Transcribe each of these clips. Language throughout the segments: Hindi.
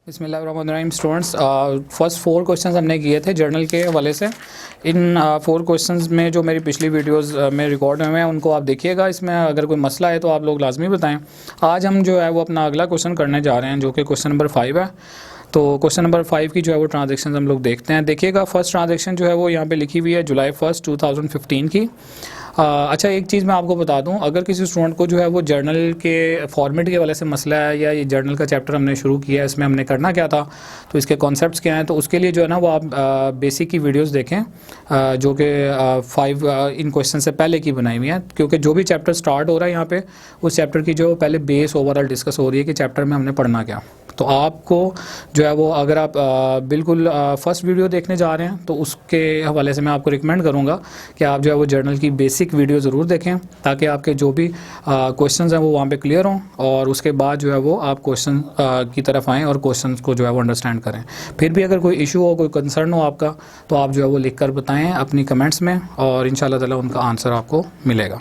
बिस्मिल्लाहिर्रहमानिर्रहीम स्टूडेंट्स, फर्स्ट 4 क्वेश्चंस हमने किए थे जर्नल के हवाले से। इन 4 क्वेश्चंस में जो मेरी पिछली वीडियोस में रिकॉर्ड हुए हैं उनको आप देखिएगा। इसमें अगर कोई मसला है तो आप लोग लाजमी बताएं। आज हम जो है वो अपना अगला क्वेश्चन करने जा रहे हैं जो कि क्वेश्चन नंबर 5 है। तो क्वेश्चन नंबर 5 की जो है वो ट्रांजेक्शन हम लोग देखते हैं। देखिएगा फर्स्ट ट्रांजेक्शन जो है वो यहाँ पे लिखी हुई है जुलाई 1, 2015 की। अच्छा, एक चीज़ मैं आपको बता दूं, अगर किसी स्टूडेंट को जो है वो जर्नल के फॉर्मेट के वाले से मसला है या ये जर्नल का चैप्टर हमने शुरू किया है, इसमें हमने करना क्या था, तो इसके कॉन्सेप्ट्स क्या हैं, तो उसके लिए जो है ना वो आप बेसिक की वीडियोस देखें जो कि 5 इन क्वेश्चन से पहले की बनाई हुई है। क्योंकि जो भी चैप्टर स्टार्ट हो रहा है यहाँ पे उस चैप्टर की जो पहले बेस ओवरऑल डिस्कस हो रही है कि चैप्टर में हमने पढ़ना क्या। तो आपको जो है वो अगर आप बिल्कुल फर्स्ट वीडियो देखने जा रहे हैं तो उसके हवाले से मैं आपको रिकमेंड करूँगा कि आप जो है वो जर्नल की बेसिक वीडियो ज़रूर देखें ताकि आपके जो भी क्वेश्चंस हैं वो वहाँ पे क्लियर हों और उसके बाद जो है वो आप क्वेश्चन की तरफ आएँ और क्वेश्चंस को जो है वो अंडरस्टैंड करें। फिर भी अगर कोई इशू हो, कोई कंसर्न हो आपका, तो आप जो है वो लिख कर बताएँ अपनी कमेंट्स में और इंशाल्लाह ताला उनका आंसर आपको मिलेगा।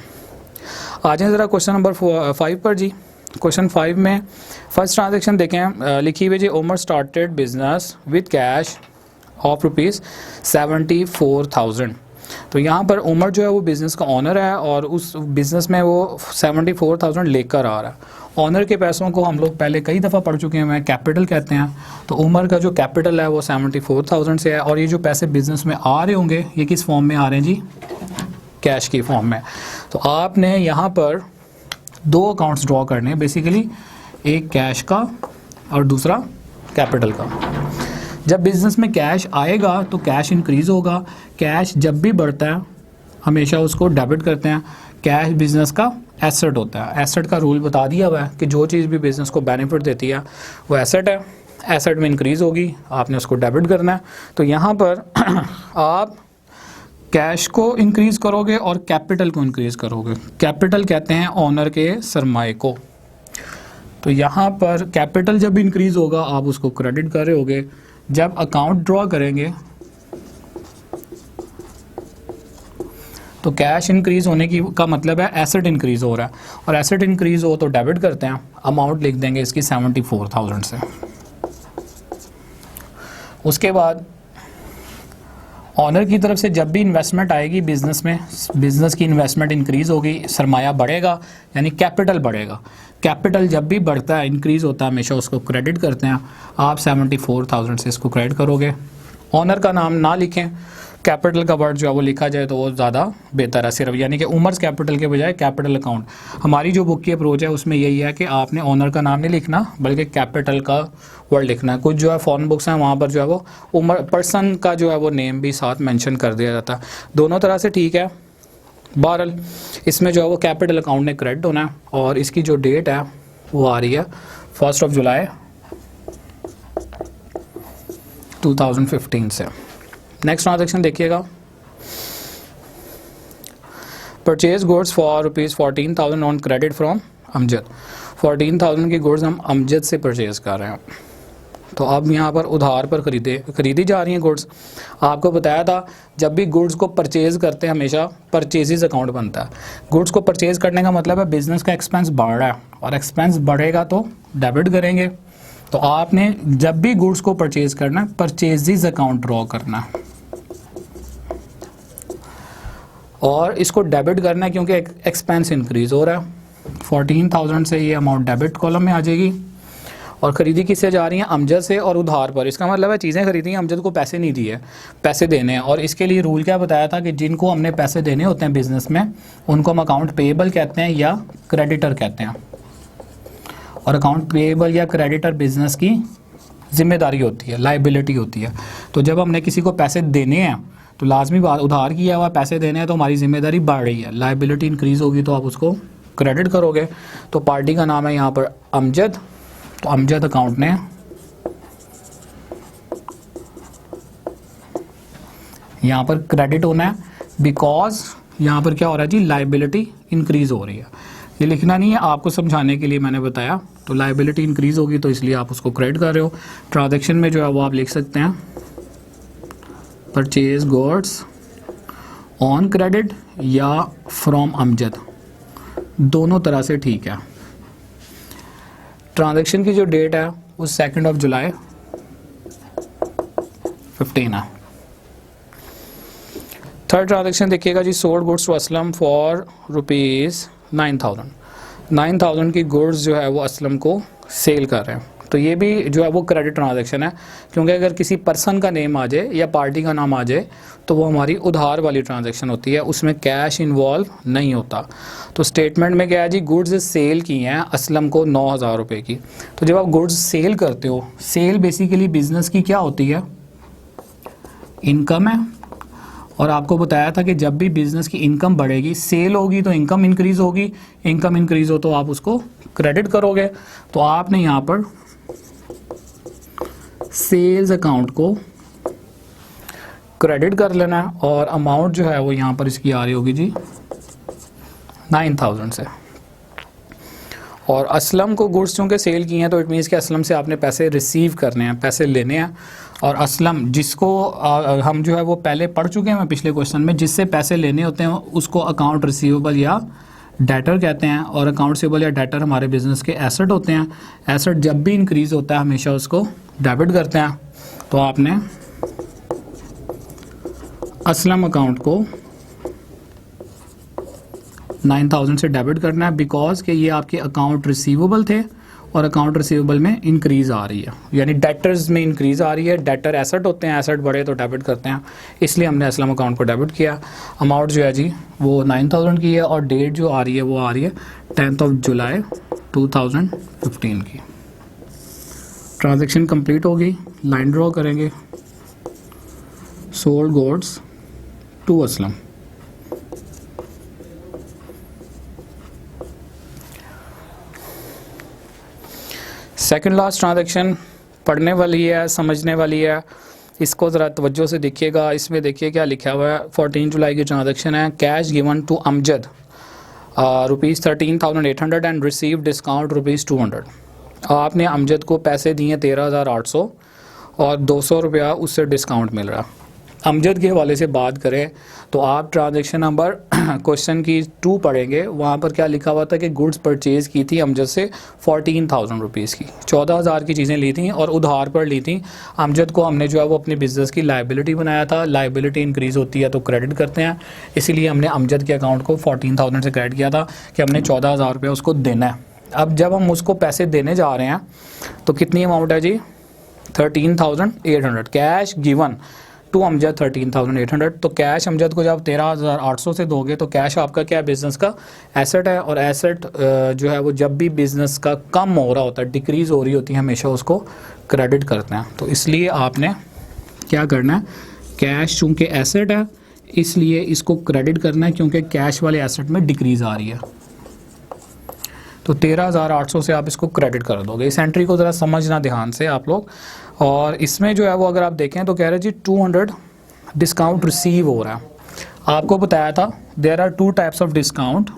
आ जाएँ ज़रा क्वेश्चन नंबर 5 पर जी। क्वेश्चन 5 में फर्स्ट ट्रांजेक्शन देखें, लिखी हुई जी, Umar started business with cash of ₹74,000। तो यहाँ पर उमर जो है वो बिज़नेस का ऑनर है और उस बिज़नेस में वो 74,000 लेकर आ रहा है। ऑनर के पैसों को हम लोग पहले कई दफ़ा पढ़ चुके हैं, कैपिटल कहते हैं। तो उमर का जो कैपिटल है वो 74,000 से है और ये जो पैसे बिज़नेस में आ रहे होंगे ये किस फॉर्म में आ रहे हैं जी? कैश की फॉर्म में। तो आपने यहाँ पर 2 अकाउंट्स ड्रॉ करने हैं बेसिकली, एक कैश का और दूसरा कैपिटल का। जब बिज़नेस में कैश आएगा तो कैश इंक्रीज़ होगा। कैश जब भी बढ़ता है हमेशा उसको डेबिट करते हैं। कैश बिज़नेस का एसेट होता है। एसेट का रूल बता दिया हुआ है कि जो चीज़ भी बिज़नेस को बेनिफिट देती है वो एसेट है। एसेट में इंक्रीज़ होगी, आपने उसको डेबिट करना है। तो यहाँ पर आप कैश को इंक्रीज़ करोगे और कैपिटल को इंक्रीज़ करोगे। कैपिटल कहते हैं ऑनर के सरमाए को। तो यहाँ पर कैपिटल जब इंक्रीज़ होगा आप उसको क्रेडिट कर रहे होगे। जब अकाउंट ड्रॉ करेंगे तो कैश इंक्रीज़ होने की का मतलब है एसेट इंक्रीज़ हो रहा है और एसेट इंक्रीज़ हो तो डेबिट करते हैं। अमाउंट लिख देंगे इसकी 74,000 से। उसके बाद ऑनर की तरफ से जब भी इन्वेस्टमेंट आएगी बिज़नेस में, बिज़नेस की इन्वेस्टमेंट इंक्रीज़ होगी, सरमाया बढ़ेगा यानी कैपिटल बढ़ेगा। कैपिटल जब भी बढ़ता है, इंक्रीज़ होता है, हमेशा उसको क्रेडिट करते हैं। आप 74,000 से इसको क्रेडिट करोगे। ऑनर का नाम ना लिखें, कैपिटल का वर्ड जो है वो लिखा जाए तो वो ज़्यादा बेहतर है सिर्फ, यानी कि उमर्स कैपिटल के बजाय कैपिटल अकाउंट। हमारी जो बुक की अप्रोच है उसमें यही है कि आपने ऑनर का नाम नहीं लिखना बल्कि कैपिटल का वर्ड लिखना है। कुछ जो है फॉरेन बुक्स हैं वहाँ पर जो है वो उमर पर्सन का जो है वो नेम भी साथ मेंशन कर दिया जाता है। दोनों तरह से ठीक है। बहरहाल इसमें जो है वो कैपिटल अकाउंट ने क्रेडिट होना है और इसकी जो डेट है वो आ रही है 1 जुलाई 2015 से। नेक्स्ट ट्रांजेक्शन देखिएगा, purchase goods for ₹14,000 on credit from Amjad. 14,000 की गुड्स हम अमजद से परचेज कर रहे हैं। तो अब यहाँ पर उधार पर खरीदी जा रही हैं गुड्स। आपको बताया था जब भी गुड्स को परचेज़ करते हैं हमेशा परचेजेस अकाउंट बनता है। गुड्स को परचेज़ करने का मतलब है बिज़नेस का एक्सपेंस बढ़ रहा है और एक्सपेंस बढ़ेगा तो डेबिट करेंगे। तो आपने जब भी गुड्स को परचेज़ करना है परचेजेस अकाउंट ड्रॉ करना है और इसको डेबिट करना है क्योंकि एक्सपेंस इंक्रीज़ हो रहा है। 14,000 से ये अमाउंट डेबिट कॉलम में आ जाएगी। और ख़रीदी किससे जा रही हैं? अमजद से और उधार पर। इसका मतलब है चीज़ें खरीदी हैं, अमजद को पैसे नहीं दिए, पैसे देने हैं। और इसके लिए रूल क्या बताया था कि जिनको हमने पैसे देने होते हैं बिज़नेस में उनको हम अकाउंट पेएबल कहते हैं या क्रेडिटर कहते हैं। और अकाउंट पेएबल या क्रेडिटर बिज़नेस की जिम्मेदारी होती है, लाइबिलिटी होती है। तो जब हमने किसी को पैसे देने हैं तो लाजमी बात, उधार किया हुआ पैसे देने हैं तो हमारी जिम्मेदारी बढ़ रही है, लाइबिलिटी इंक्रीज़ होगी तो आप उसको क्रेडिट करोगे। तो पार्टी का नाम है यहाँ पर अमजद। तो अमजद अकाउंट ने यहाँ पर क्रेडिट होना है बिकॉज यहाँ पर क्या हो रहा है जी? लाइबिलिटी इंक्रीज़ हो रही है। ये लिखना नहीं है, आपको समझाने के लिए मैंने बताया। तो लाइबिलिटी इंक्रीज़ होगी तो इसलिए आप उसको क्रेडिट कर रहे हो। ट्रांजैक्शन में जो है वो आप लिख सकते हैं परचेज गुड्स ऑन क्रेडिट या फ्रॉम अमजद, दोनों तरह से ठीक है। ट्रांजैक्शन की जो डेट है वो 2 जुलाई 15 है। थर्ड ट्रांजेक्शन देखिएगा जी, sold goods to Aslam for ₹9,000। 9,000 की गुड्स जो है वो असलम को सेल कर रहे हैं, तो ये भी जो है वो क्रेडिट ट्रांजैक्शन है, क्योंकि अगर किसी पर्सन का नेम आ जाए या पार्टी का नाम आ जाए तो वो हमारी उधार वाली ट्रांजैक्शन होती है, उसमें कैश इन्वॉल्व नहीं होता। तो स्टेटमेंट में क्या है जी, गुड्स सेल की हैं असलम को 9,000 रुपये की। तो जब आप गुड्स सेल करते हो, सेल बेसिकली बिजनेस की क्या होती है, इनकम है। और आपको बताया था कि जब भी बिजनेस की इनकम बढ़ेगी, सेल होगी तो इनकम इंक्रीज होगी, इनकम इंक्रीज हो तो आप उसको क्रेडिट करोगे। तो आपने यहाँ पर सेल्स अकाउंट को क्रेडिट कर लेना है और अमाउंट जो है वो यहाँ पर इसकी आ रही होगी जी 9,000 से। और असलम को गुड्स चूँकि सेल की हैं तो इट मीन्स कि असलम से आपने पैसे रिसीव करने हैं, पैसे लेने हैं। और असलम जिसको हम जो है वो पहले पढ़ चुके हैं पिछले क्वेश्चन में, जिससे पैसे लेने होते हैं उसको अकाउंट रिसीवेबल या डेटर कहते हैं। और अकाउंट रिसीवेबल या डेटर हमारे बिजनेस के एसेट होते हैं। एसेट जब भी इंक्रीज़ होता है हमेशा उसको डेबिट करते हैं। तो आपने असलम अकाउंट को 9,000 से डेबिट करना है, बिकॉज कि ये आपके अकाउंट रिसीवेबल थे और अकाउंट रिसीवेबल में इंक्रीज़ आ रही है, यानी डेटर्स में इंक्रीज़ आ रही है। डेटर एसेट होते हैं, एसेट बढ़े तो डेबिट करते हैं, इसलिए हमने असलम अकाउंट को डेबिट किया। अमाउंट जो है जी वो 9,000 की है और डेट जो आ रही है वो आ रही है 10 जुलाई 2015 की। ट्रांजेक्शन कंप्लीट होगी, लाइन ड्रॉ करेंगे, sold goods to Aslam. Second last transaction पढ़ने वाली है, समझने वाली है, इसको ज़रा तवज्जो से देखिएगा। इसमें देखिए क्या लिखा हुआ है। 14 जुलाई की ट्रांजैक्शन है। Cash given to Amjad ₹13,800 and receive discount ₹200। आपने अमजद को पैसे दिए 13,800 और 200 रुपया उससे डिस्काउंट मिल रहा। अमजद के हवाले से बात करें तो आप ट्रांजैक्शन नंबर क्वेश्चन की 2 पढ़ेंगे, वहाँ पर क्या लिखा हुआ था कि गुड्स परचेज़ की थी अमजद से 14,000 रुपीज़ की, 14,000 की चीज़ें ली थी और उधार पर ली थी। अमजद को हमने जो है वो अपनी बिज़नेस की लाइबिलिटी बनाया था। लाइबिलिटी इंक्रीज़ होती है तो क्रेडिट करते हैं, इसीलिए हमने अमजद के अकाउंट को 14,000 से क्रेडिट किया था कि हमने 14,000 रुपये उसको देना है। अब जब हम उसको पैसे देने जा रहे हैं तो कितनी अमाउंट है जी 13,800 कैश गिवन टू अमजद 13,800। तो कैश अमजद को जब 13,800 से दोगे तो कैश आपका क्या है, बिज़नेस का एसेट है। और एसेट जो है वो जब भी बिज़नेस का कम हो रहा होता है, डिक्रीज़ हो रही होती है, हमेशा उसको क्रेडिट करते हैं। तो इसलिए आपने क्या करना है, कैश चूँकि एसेट है इसलिए इसको क्रेडिट करना है, क्योंकि कैश वाले एसेट में डिक्रीज़ आ रही है। तो 13,800 से आप इसको क्रेडिट कर दोगे। इस एंट्री को ज़रा समझना ध्यान से आप लोग। और इसमें जो है वो अगर आप देखें तो कह रहे जी 200 डिस्काउंट रिसीव हो रहा है। आपको बताया था there are 2 types of discount.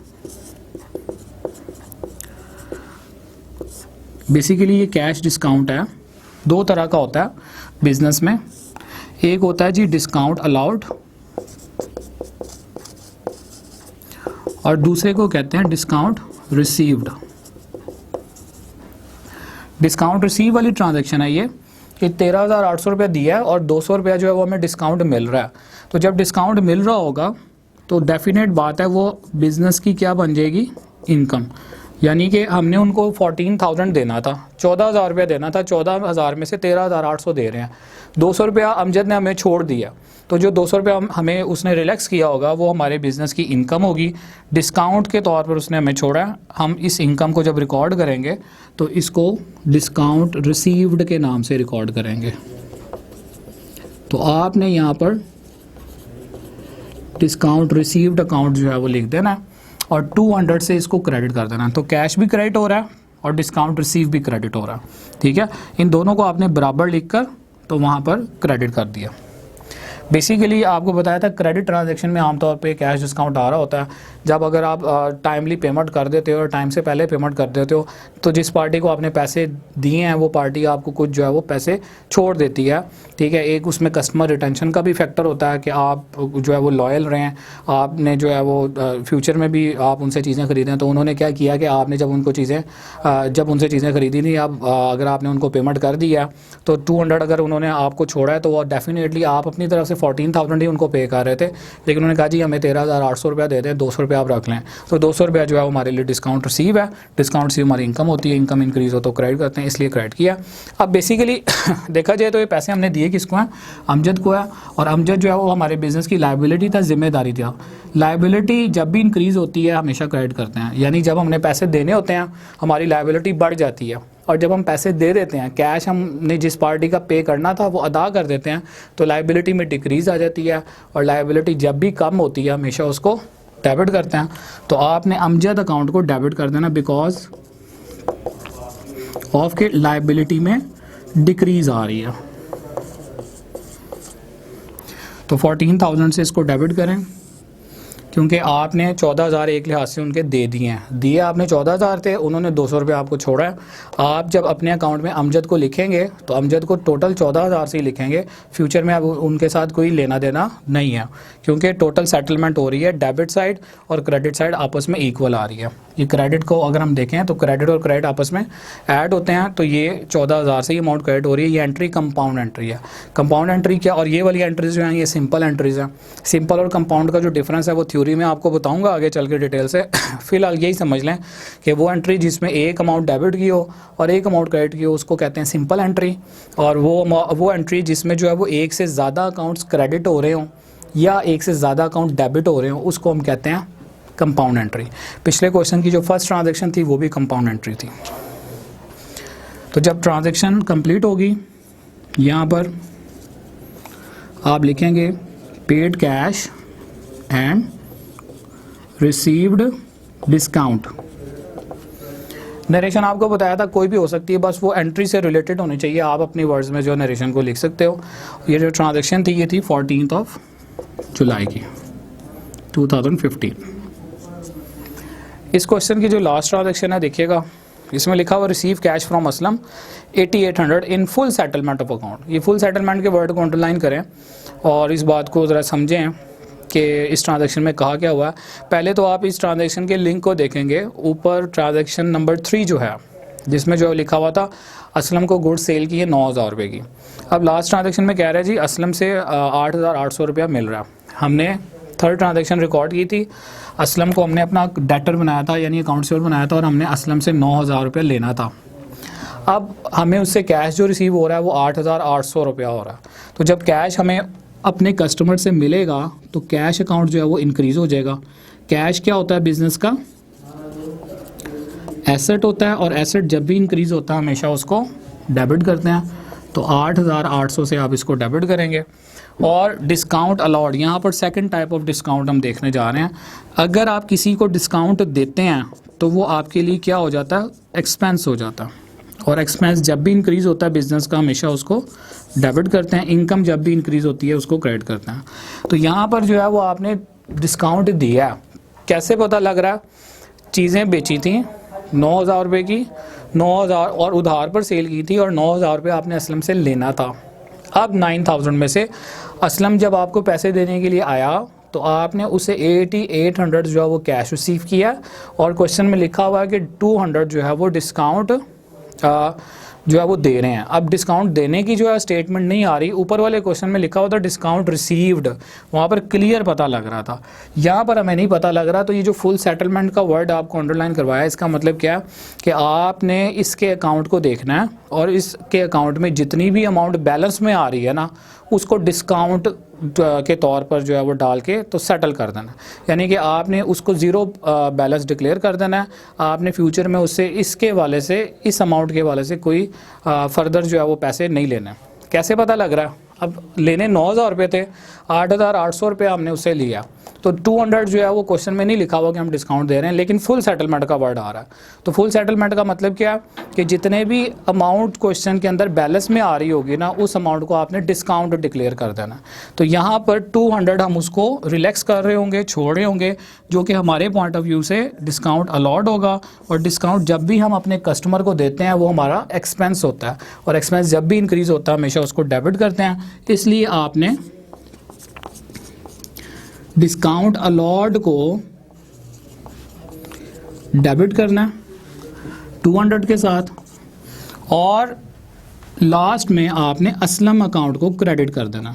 Basically ये कैश डिस्काउंट है, 2 तरह का होता है बिजनेस में। एक होता है जी डिस्काउंट अलाउड और दूसरे को कहते हैं डिस्काउंट रिसीव्ड। डिस्काउंट रिसीव वाली ट्रांजैक्शन है ये कि 13,800 रुपया दिया है और 200 रुपया जो है वो हमें डिस्काउंट मिल रहा है। तो जब डिस्काउंट मिल रहा होगा तो डेफिनेट बात है वो बिज़नेस की क्या बन जाएगी, इनकम। यानी कि हमने उनको 14,000 देना था, 14,000 रुपया देना था, 14,000 में से 13,800 दे रहे हैं। 200 रुपया अमजद ने हमें छोड़ दिया, तो जो 200 रुपया हमें उसने रिलैक्स किया होगा वो हमारे बिज़नेस की इनकम होगी। डिस्काउंट के तौर पर उसने हमें छोड़ा है। हम इस इनकम को जब रिकॉर्ड करेंगे तो इसको डिस्काउंट रिसीव्ड के नाम से रिकॉर्ड करेंगे। तो आपने यहाँ पर डिस्काउंट रिसीव्ड अकाउंट जो है वो लिख देना और 200 से इसको क्रेडिट कर देना। तो कैश भी क्रेडिट हो रहा है और डिस्काउंट रिसीव भी क्रेडिट हो रहा है। ठीक है, इन दोनों को आपने बराबर लिखकर तो वहाँ पर क्रेडिट कर दिया। बेसिकली आपको बताया था क्रेडिट ट्रांजैक्शन में आमतौर पे कैश डिस्काउंट आ रहा होता है जब अगर आप टाइमली पेमेंट कर देते हो और टाइम से पहले पेमेंट कर देते हो तो जिस पार्टी को आपने पैसे दिए हैं वो पार्टी आपको कुछ जो है वो पैसे छोड़ देती है, ठीक है। एक उसमें कस्टमर रिटेंशन का भी फैक्टर होता है कि आप जो है वो लॉयल रहें, आपने जो है वो फ्यूचर में भी आप उनसे चीज़ें ख़रीदें। तो उन्होंने क्या किया कि आपने जब उनसे चीज़ें ख़रीदी नहीं, अब अगर आपने उनको पेमेंट कर दिया तो 200 अगर उन्होंने आपको छोड़ा है तो वो डेफिनेटली आप अपनी तरफ से 14,000 ही उनको पे कर रहे थे, लेकिन उन्होंने कहा जी हमें 13,800 रुपया दे दें, 200 रुपया आप रख लें। तो 200 रुपया जो है वो हमारे लिए डिस्काउंट रिसीव है, डिस्काउंट रिसीव हमारी इनकम होती है, इनकम इंक्रीज़ हो तो क्रेडिट करते हैं, इसलिए क्रेडिट किया। अब बेसिकली देखा जाए तो ये पैसे हमने दिए किसको हैं, अमजद को है, और अमजद जो है वो हमारे बिज़नेस की लाइबिलिटी था, जिम्मेदारी था। लाइबिलिटी जब भी इंक्रीज़ होती है हमेशा क्रेडिट करते हैं, यानी जब हमने पैसे देने होते हैं हमारी लाइबिलिटी बढ़ जाती है, और जब हम पैसे दे देते हैं, कैश हमने जिस पार्टी का पे करना था वो अदा कर देते हैं, तो लाइबिलिटी में डिक्रीज़ आ जाती है। और लाइबिलिटी जब भी कम होती है हमेशा उसको डेबिट करते हैं। तो आपने अमजद अकाउंट को डेबिट कर देना बिकॉज ऑफ के लाइबिलिटी में डिक्रीज़ आ रही है। तो 14,000 से इसको डेबिट करें क्योंकि आपने 14,000 एक लिहाज से उनके दे दिए हैं, दिए आपने 14,000 थे, उन्होंने 200 रुपये आपको छोड़ा है। आप जब अपने अकाउंट में अमजद को लिखेंगे तो अमजद को टोटल 14,000 से ही लिखेंगे, फ्यूचर में अब उनके साथ कोई लेना देना नहीं है क्योंकि टोटल सेटलमेंट हो रही है, डेबिट साइड और क्रेडिट साइड आपस में इक्वल आ रही है। ये क्रेडिट को अगर हम देखें तो क्रेडिट और क्रेडिट आपस में ऐड होते हैं, तो ये 14,000 से ये अमाउंट क्रेडिट हो रही है। ये एंट्री कंपाउंड एंट्री है। कंपाउंड एंट्री क्या, और ये वाली एंट्रीज जो हैं ये सिंपल एंट्रीज हैं। सिंपल और कंपाउंड का जो डिफरेंस है वो थ्योरी में आपको बताऊंगा आगे चल के डिटेल से। फिलहाल यही समझ लें कि वो एंट्री जिसमें एक अमाउंट डेबिट की हो और एक अमाउंट क्रेडिट की हो उसको कहते हैं सिंपल एंट्री, और वो एंट्री जिसमें जो है वो एक से ज़्यादा अकाउंट्स क्रेडिट हो रहे हों या एक से ज़्यादा अकाउंट डेबिट हो रहे हों उसको हम कहते हैं कंपाउंड एंट्री। पिछले क्वेश्चन की जो फर्स्ट ट्रांजैक्शन थी वो भी कंपाउंड एंट्री थी। तो जब ट्रांजैक्शन कंप्लीट होगी यहाँ पर आप लिखेंगे paid cash and received discount. Narration आपको बताया था कोई भी हो सकती है, बस वो एंट्री से रिलेटेड होनी चाहिए। आप अपनी वर्ड्स में जो नरेशन को लिख सकते हो। ये जो ट्रांजैक्शन थी ये थी 14 जुलाई की 2015। इस क्वेश्चन की जो लास्ट ट्रांजैक्शन है देखिएगा, इसमें लिखा हुआ receive cash from Aslam 8800 in full settlement of account. ये फुल सेटलमेंट के वर्ड को अंडरलाइन करें और इस बात को ज़रा समझें कि इस ट्रांजैक्शन में कहा क्या हुआ है। पहले तो आप इस ट्रांजैक्शन के लिंक को देखेंगे, ऊपर ट्रांजैक्शन नंबर 3 जो है जिसमें जो लिखा हुआ था असलम को गुड्स सेल की है 9,000 रुपये की। अब लास्ट ट्रांजैक्शन में कह रहा है जी असलम से 8,800 रुपया मिल रहा है। हमने थर्ड ट्रांजैक्शन रिकॉर्ड की थी, असलम को हमने अपना डेटर बनाया था यानी अकाउंट सेवर बनाया था और हमने असलम से 9,000 रुपया लेना था। अब हमें उससे कैश जो रिसीव हो रहा है वो 8,800 रुपया हो रहा है। तो जब कैश हमें अपने कस्टमर से मिलेगा तो कैश अकाउंट जो है वो इंक्रीज़ हो जाएगा। कैश क्या होता है बिज़नेस का, एसेट होता है, और एसेट जब भी इंक्रीज़ होता है हमेशा उसको डेबिट करते हैं। तो 8,800 से आप इसको डेबिट करेंगे। और डिस्काउंट अलाउड, यहाँ पर सेकंड टाइप ऑफ डिस्काउंट हम देखने जा रहे हैं। अगर आप किसी को डिस्काउंट देते हैं तो वो आपके लिए क्या हो जाता है, एक्सपेंस हो जाता है। और एक्सपेंस जब भी इंक्रीज़ होता है बिज़नेस का हमेशा उसको डेबिट करते हैं। इनकम जब भी इंक्रीज़ होती है उसको क्रेडिट करते हैं। तो यहाँ पर जो है वो आपने डिस्काउंट दिया, कैसे पता लग रहा है, चीज़ें बेची थी 9,000 रुपये की, 9,000 और उधार पर सेल की थी और 9,000 रुपये आपने असलम से लेना था। अब 9,000 में से असलम जब आपको पैसे देने के लिए आया तो आपने उसे 8,800 जो है वो कैश रिसीव किया, और क्वेश्चन में लिखा हुआ है कि 200 जो है वो डिस्काउंट जो है वो दे रहे हैं। अब डिस्काउंट देने की जो है स्टेटमेंट नहीं आ रही, ऊपर वाले क्वेश्चन में लिखा हुआ था डिस्काउंट रिसीव्ड, वहाँ पर क्लियर पता लग रहा था, यहाँ पर हमें नहीं पता लग रहा। तो ये जो फुल सेटलमेंट का वर्ड आपको अंडरलाइन करवाया, इसका मतलब क्या कि आपने इसके अकाउंट को देखना है और इसके अकाउंट में जितनी भी अमाउंट बैलेंस में आ रही है ना उसको डिस्काउंट के तौर पर जो है वो डाल के तो सेटल कर देना, यानी कि आपने उसको ज़ीरो बैलेंस डिक्लेयर कर देना है। आपने फ्यूचर में उससे इसके वाले से, इस अमाउंट के वाले से कोई फर्दर जो है वो पैसे नहीं लेने। कैसे पता लग रहा है, अब लेने 9,000 रुपये थे, 8,800 रुपये हमने उससे लिया, तो 200 जो है वो क्वेश्चन में नहीं लिखा हुआ कि हम डिस्काउंट दे रहे हैं, लेकिन फुल सेटलमेंट का वर्ड आ रहा है। तो फुल सेटलमेंट का मतलब क्या कि जितने भी अमाउंट क्वेश्चन के अंदर बैलेंस में आ रही होगी ना, उस अमाउंट को आपने डिस्काउंट डिक्लेयर कर देना। तो यहाँ पर 200 हम उसको रिलैक्स कर रहे होंगे, छोड़ रहे होंगे, जो कि हमारे पॉइंट ऑफ व्यू से डिस्काउंट अलॉट होगा। और डिस्काउंट जब भी हम अपने कस्टमर को देते हैं वो हमारा एक्सपेंस होता है, और एक्सपेंस जब भी इंक्रीज़ होता है हमेशा उसको डेबिट करते हैं। इसलिए आपने डिस्काउंट अलॉट को डेबिट करना है 200 के साथ, और लास्ट में आपने असलम अकाउंट को क्रेडिट कर देना।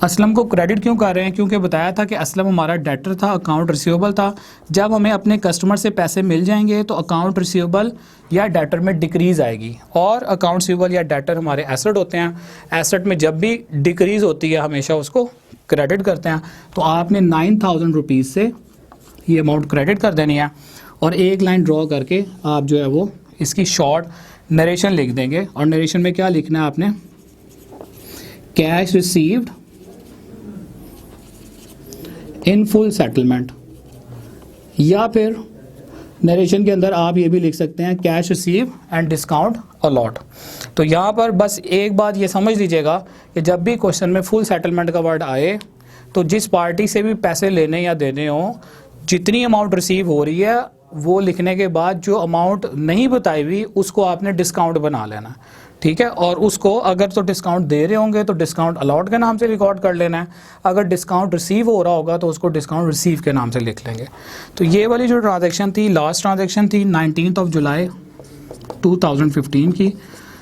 असलम को क्रेडिट क्यों कर रहे हैं? क्योंकि बताया था कि असलम हमारा डेटर था, अकाउंट रिसीवेबल था। जब हमें अपने कस्टमर से पैसे मिल जाएंगे तो अकाउंट रिसीवेबल या डेटर में डिक्रीज़ आएगी, और अकाउंट रिसीवेबल या डेटर हमारे एसेट होते हैं। एसेट में जब भी डिक्रीज़ होती है हमेशा उसको क्रेडिट करते हैं। तो आपने 9000 रुपीज़ से ये अमाउंट क्रेडिट कर देनी है, और एक लाइन ड्रॉ करके आप जो है वो इसकी शॉर्ट नरेशन लिख देंगे। और नरेशन में क्या लिखना है आपने? Cash received in full settlement, या फिर नरेशन के अंदर आप ये भी लिख सकते हैं cash receive and discount allowed. तो यहाँ पर बस एक बात ये समझ लीजिएगा कि जब भी क्वेश्चन में फुल सेटलमेंट का वर्ड आए तो जिस पार्टी से भी पैसे लेने या देने हो, जितनी अमाउंट रिसीव हो रही है वो लिखने के बाद जो अमाउंट नहीं बताई हुई उसको आपने डिस्काउंट बना लेना, ठीक है। और उसको अगर तो डिस्काउंट दे रहे होंगे तो डिस्काउंट अलॉट के नाम से रिकॉर्ड कर लेना है, अगर डिस्काउंट रिसीव हो रहा होगा तो उसको डिस्काउंट रिसीव के नाम से लिख लेंगे। तो ये वाली जो ट्रांजैक्शन थी, लास्ट ट्रांजैक्शन थी 19 जुलाई 2015 की।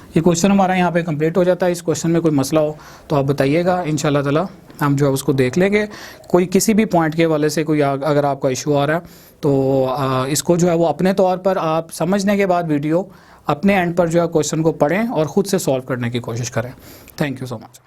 ये क्वेश्चन हमारा यहाँ पे कंप्लीट हो जाता है। इस क्वेश्चन में कोई मसला हो तो आप बताइएगा, इंशाल्लाह ताला हम जो है उसको देख लेंगे। कोई किसी भी पॉइंट के वाले से कोई अगर आपका इशू आ रहा है तो इसको जो है वो अपने तौर पर आप समझने के बाद वीडियो अपने एंड पर जो है क्वेश्चन को पढ़ें और ख़ुद से सॉल्व करने की कोशिश करें। Thank you so much.